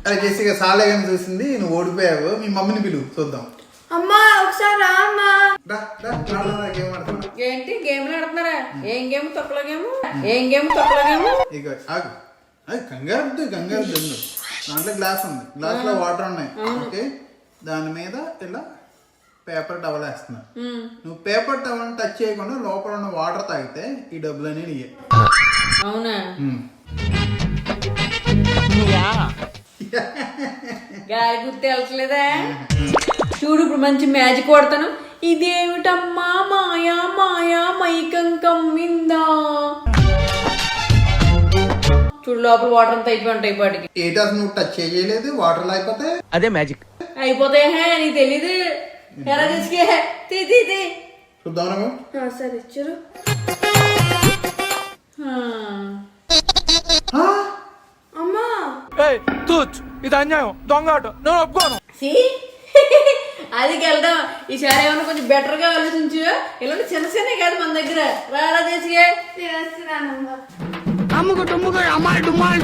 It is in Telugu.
అది చేసి సాలే కానీ చూసింది, నువ్వు ఓడిపోయావు. మీ మమ్మీని పిలువు చూద్దాం. అమ్మా ఒకసారి రామ్మా. గేమ్ ఆడుతున్నా. ఏంటి గేమ్లు ఆడుతున్నారా? ఏం గేమ్? తొక్కల గేమ్. ఏం గేమ్? తొక్కల గేమ్. ఇక ఆగు, అది కంగారు దాంట్లో గ్లాస్ ఉంది, గ్లాస్ లో వాటర్ ఉన్నాయి. ఓకే, దాని మీద ఇలా పేపర్ టవల్ వేస్తున్నా. నువ్వు పేపర్ టవల్ టచ్ చేయకుండా లోపల ఉన్న వాటర్ తాగితే ఈ డబ్బులన్నీ నీయే. అవునా? గాలి గుర్తు వెళ్ళట్లేదా? చూడు ఇప్పుడు మంచి మ్యాజిక్ కొడతాను. ఇదేమిటమ్మా మాయా మాయా మైకం కమ్మిందా? చూడు లోపల వాటర్ అంతా అయిపోయి ఉంటాయి పాటికి. ఏంటి అసలు నువ్వు టచ్ చేయలేదు, వాటర్ అయిపోతే అదే మ్యాజిక్ అయిపోతాయి. నీకు తెలీదు ఎలా తీసుకే? తీ చూద్దాం. సరే చూడు. అమ్మా ఇది అన్యాయం, దొంగ ఆట, నేను ఒప్పుకోను. అది వెళ్దాం. ఈసారి ఏమన్నా కొంచెం బెటర్ గా ఆలోచించు. ఇలాంటి చిన్న చిన్న కాదు మన దగ్గర. రారా చేసి అమ్ముకు డుమ్ముకు అమ్మాయి డుమ్మాయి